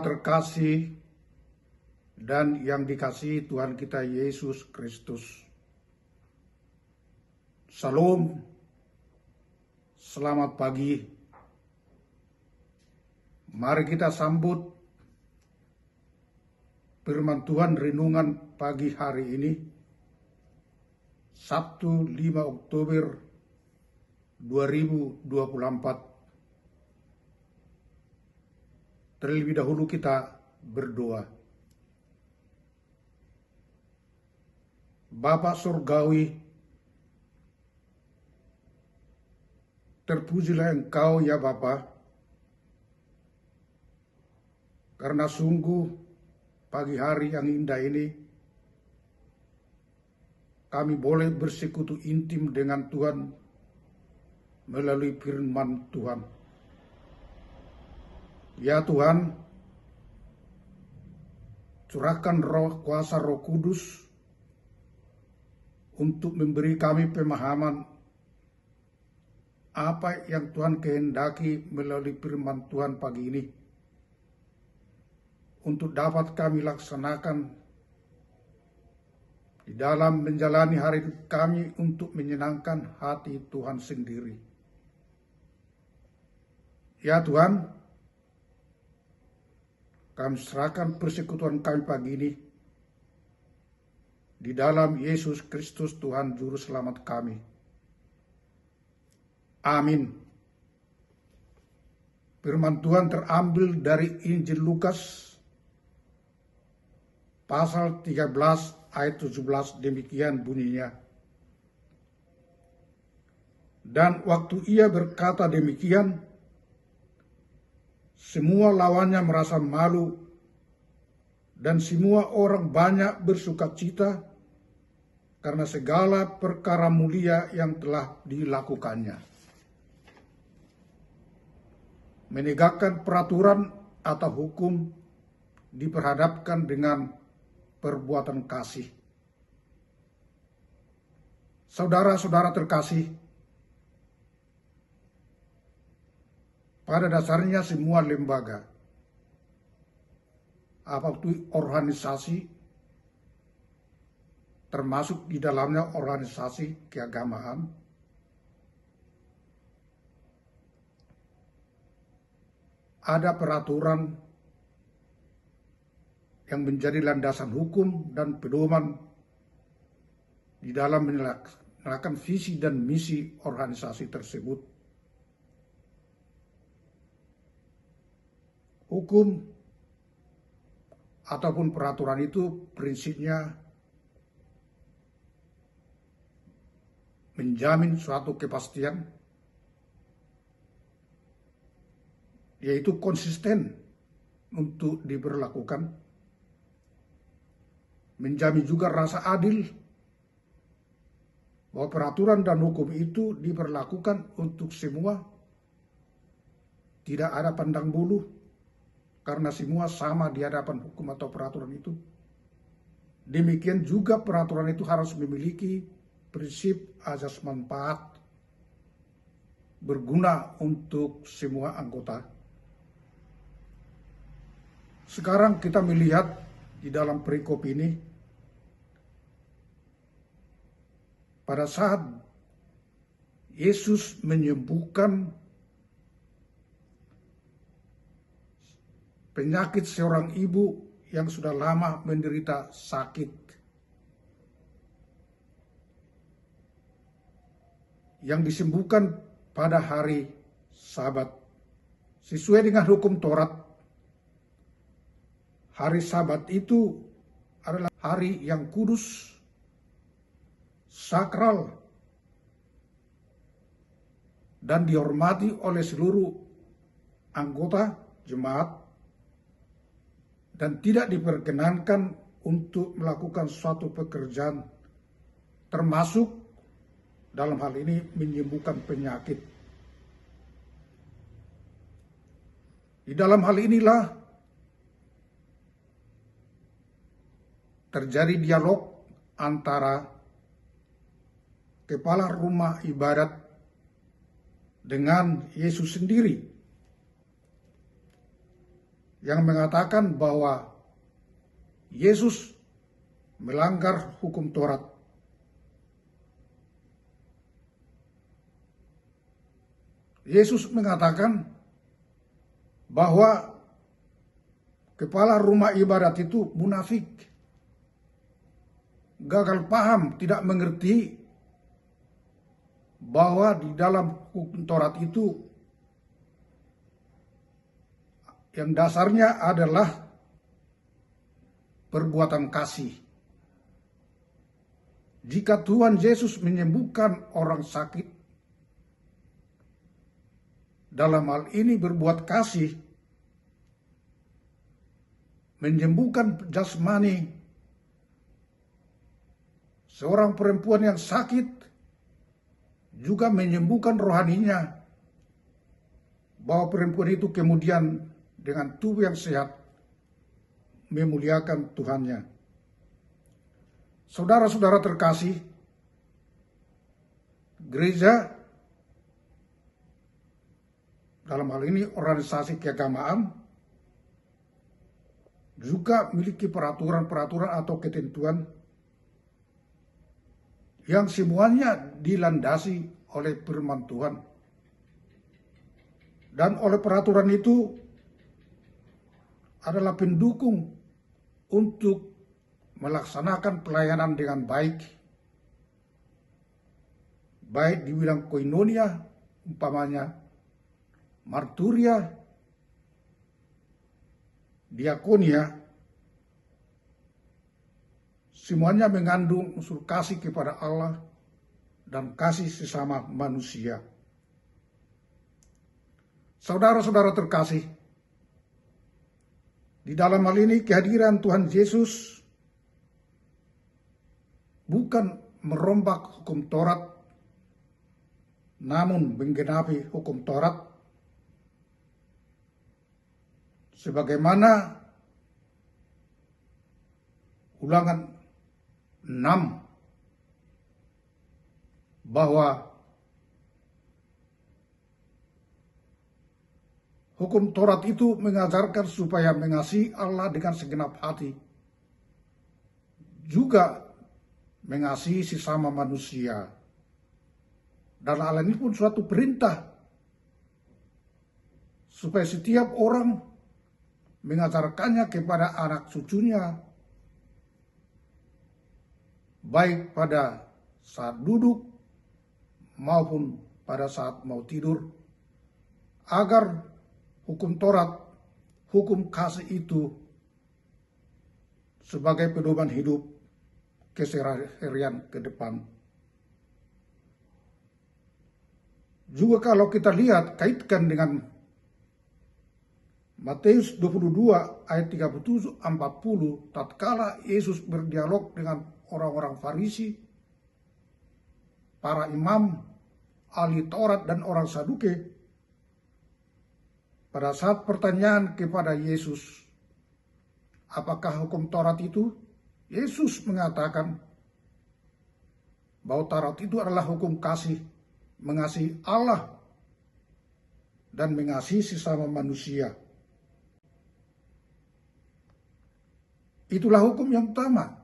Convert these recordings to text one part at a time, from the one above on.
saudara terkasih dan yang dikasihi Tuhan kita Yesus Kristus. Salam, selamat pagi. Mari kita sambut firman Tuhan renungan pagi hari ini, Sabtu 5 Oktober 2024. Terlebih dahulu kita berdoa. Bapa Surgawi, terpujilah Engkau ya Bapa, karena sungguh pagi hari yang indah ini kami boleh bersekutu intim dengan Tuhan melalui firman Tuhan. Ya Tuhan, curahkan kuasa Roh Kudus untuk memberi kami pemahaman apa yang Tuhan kehendaki melalui firman Tuhan pagi ini, untuk dapat kami laksanakan di dalam menjalani hari kami untuk menyenangkan hati Tuhan sendiri. Ya Tuhan, kami serahkan persekutuan kami pagi ini di dalam Yesus Kristus Tuhan Juru Selamat kami. Amin. Firman Tuhan terambil dari Injil Lukas pasal 13 ayat 17, demikian bunyinya. Dan waktu ia berkata demikian, semua lawannya merasa malu dan semua orang banyak bersukacita karena segala perkara mulia yang telah dilakukannya. Menegakkan peraturan atau hukum diperhadapkan dengan perbuatan kasih. Saudara-saudara terkasih, pada dasarnya semua lembaga, apapun organisasi, termasuk di dalamnya organisasi keagamaan, ada peraturan yang menjadi landasan hukum dan pedoman di dalam melaksanakan visi dan misi organisasi tersebut. Hukum ataupun peraturan itu prinsipnya menjamin suatu kepastian, yaitu konsisten untuk diberlakukan, menjamin juga rasa adil bahwa peraturan dan hukum itu diberlakukan untuk semua, tidak ada pandang bulu, karena semua sama di hadapan hukum atau peraturan itu. Demikian juga peraturan itu harus memiliki prinsip azas manfaat, berguna untuk semua anggota. Sekarang kita melihat di dalam perikop ini, pada saat Yesus menyembuhkan penyakit seorang ibu yang sudah lama menderita sakit, yang disembuhkan pada hari Sabat. Sesuai dengan hukum Taurat, hari Sabat itu adalah hari yang kudus, sakral, dan dihormati oleh seluruh anggota jemaat, dan tidak diperkenankan untuk melakukan suatu pekerjaan, termasuk dalam hal ini menyembuhkan penyakit. Di dalam hal inilah terjadi dialog antara kepala rumah ibadat dengan Yesus sendiri. yang mengatakan bahwa Yesus melanggar hukum Taurat. Yesus mengatakan bahwa kepala rumah ibadat itu munafik, gagal paham, tidak mengerti bahwa di dalam hukum Taurat itu yang dasarnya adalah perbuatan kasih. Jika Tuhan Yesus menyembuhkan orang sakit, dalam hal ini berbuat kasih, menyembuhkan jasmani seorang perempuan yang sakit, juga menyembuhkan rohaninya, bahwa perempuan itu kemudian dengan tubuh yang sehat memuliakan Tuhannya. Saudara-saudara terkasih, gereja dalam hal ini organisasi keagamaan juga memiliki peraturan-peraturan atau ketentuan yang semuanya dilandasi oleh firman Tuhan. Dan oleh peraturan itu adalah pendukung untuk melaksanakan pelayanan dengan baik di bidang koinonia, umpamanya marturia, diakonia, semuanya mengandung unsur kasih kepada Allah dan kasih sesama manusia. Saudara-saudara terkasih, di dalam hal ini kehadiran Tuhan Yesus bukan merombak hukum Taurat, namun menggenapi hukum Taurat sebagaimana Ulangan 6 bahwa hukum Taurat itu mengajarkan supaya mengasihi Allah dengan segenap hati, juga mengasihi sesama manusia. Dan hal ini pun suatu perintah supaya setiap orang mengajarkannya kepada anak cucunya, baik pada saat duduk maupun pada saat mau tidur, agar hukum Taurat, hukum kasih itu sebagai pedoman hidup keseharian ke depan. Juga kalau kita lihat, kaitkan dengan Matius 22 ayat 37-40, tatkala Yesus berdialog dengan orang-orang Farisi, para imam, ahli Taurat dan orang Saduke, pada saat pertanyaan kepada Yesus, apakah hukum Taurat itu? Yesus mengatakan bahwa Taurat itu adalah hukum kasih, mengasihi Allah dan mengasihi sesama manusia. Itulah hukum yang utama.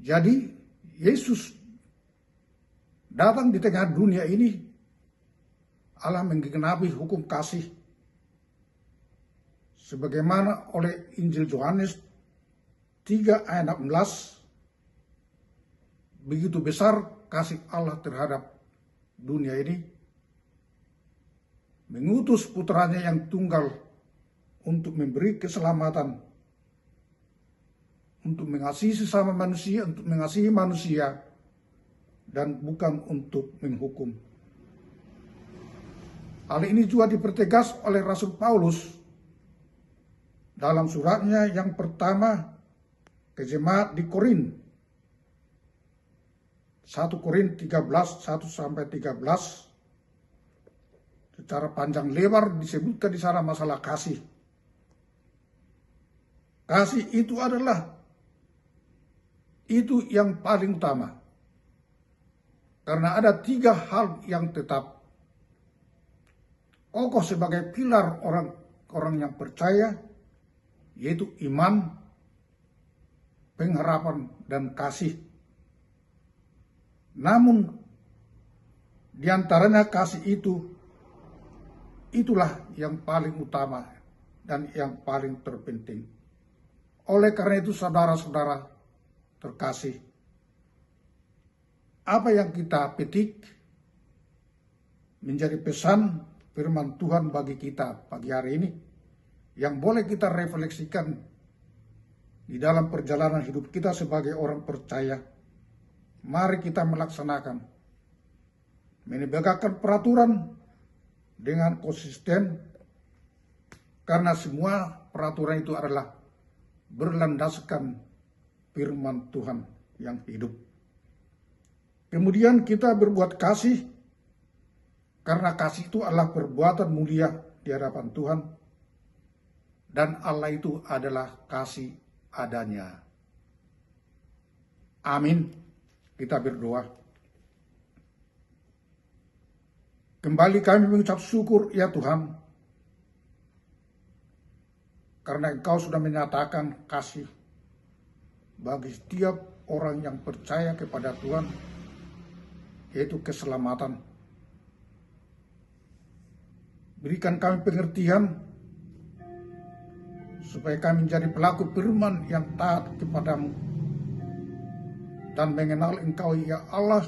Jadi Yesus datang di tengah dunia ini, Allah menggenapi hukum kasih sebagaimana oleh Injil Yohanes 3 ayat 16, begitu besar kasih Allah terhadap dunia ini, mengutus putranya yang tunggal untuk memberi keselamatan, untuk mengasihi sesama manusia, untuk mengasihi manusia, dan bukan untuk menghukum. Hal ini juga dipertegas oleh Rasul Paulus dalam suratnya yang pertama ke jemaat di Korin. 1 Korin 13, 1-13. Secara panjang lebar disebutkan di sana masalah kasih. Kasih itu adalah itu yang paling utama. Karena ada 3 hal yang tetap. kokoh sebagai pilar orang yang percaya, yaitu iman, pengharapan, dan kasih. Namun, di antaranya kasih itulah yang paling utama dan yang paling terpenting. Oleh karena itu, saudara-saudara terkasih, apa yang kita petik menjadi pesan firman Tuhan bagi kita pagi hari ini, yang boleh kita refleksikan di dalam perjalanan hidup kita sebagai orang percaya. Mari kita melaksanakan, menegakkan peraturan dengan konsisten, karena semua peraturan itu adalah berlandaskan firman Tuhan yang hidup. Kemudian kita berbuat kasih, karena kasih itu adalah perbuatan mulia di hadapan Tuhan, dan Allah itu adalah kasih adanya. Amin. Kita berdoa. Kembali kami mengucap syukur ya Tuhan, karena Engkau sudah menyatakan kasih bagi setiap orang yang percaya kepada Tuhan, yaitu keselamatan. Berikan kami pengertian supaya kami menjadi pelaku firman yang taat kepadamu dan mengenal Engkau ya Allah,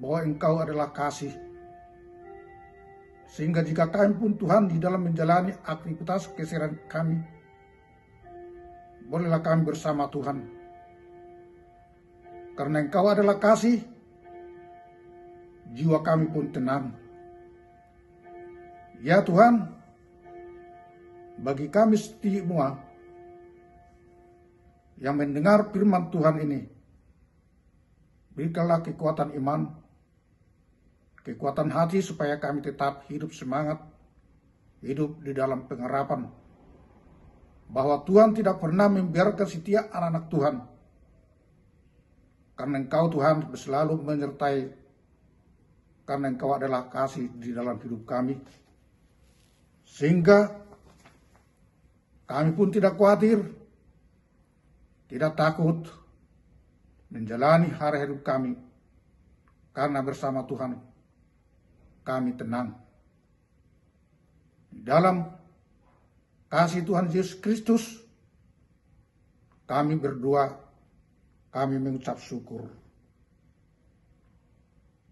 bahwa Engkau adalah kasih. Sehingga jika kami pun Tuhan di dalam menjalani aktivitas keseharian kami, bolehlah kami bersama Tuhan. Karena Engkau adalah kasih, jiwa kami pun tenang. Ya Tuhan, bagi kami semua yang mendengar firman Tuhan ini, berikanlah kekuatan iman, kekuatan hati supaya kami tetap hidup semangat, hidup di dalam pengharapan bahwa Tuhan tidak pernah membiarkan setiap anak-anak Tuhan, karena Engkau Tuhan selalu menyertai, karena Engkau adalah kasih di dalam hidup kami, sehingga kami pun tidak khawatir, tidak takut menjalani hari hidup kami, karena bersama Tuhan kami tenang. Di dalam kasih Tuhan Yesus Kristus, kami berdoa, kami mengucap syukur.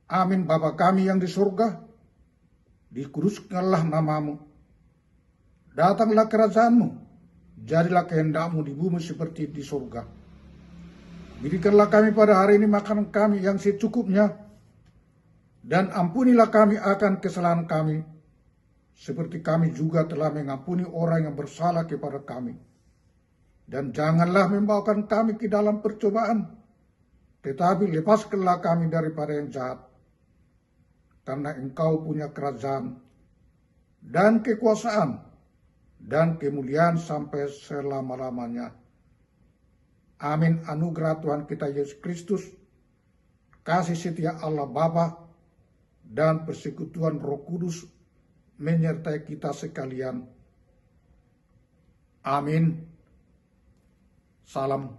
Amin. Bapa kami yang di surga, dikuduskanlah namamu, datanglah kerajaanmu, jadilah kehendakmu di bumi seperti di surga. Berikanlah kami pada hari ini makanan kami yang secukupnya, dan ampunilah kami akan kesalahan kami, seperti kami juga telah mengampuni orang yang bersalah kepada kami. Dan janganlah membawakan kami ke dalam percobaan, tetapi lepaskanlah kami daripada yang jahat. Karena Engkau punya kerajaan dan kekuasaan dan kemuliaan sampai selama-lamanya. Amin. Anugerah Tuhan kita Yesus Kristus, kasih setia Allah Bapa, dan persekutuan Roh Kudus menyertai kita sekalian. Amin. Salam.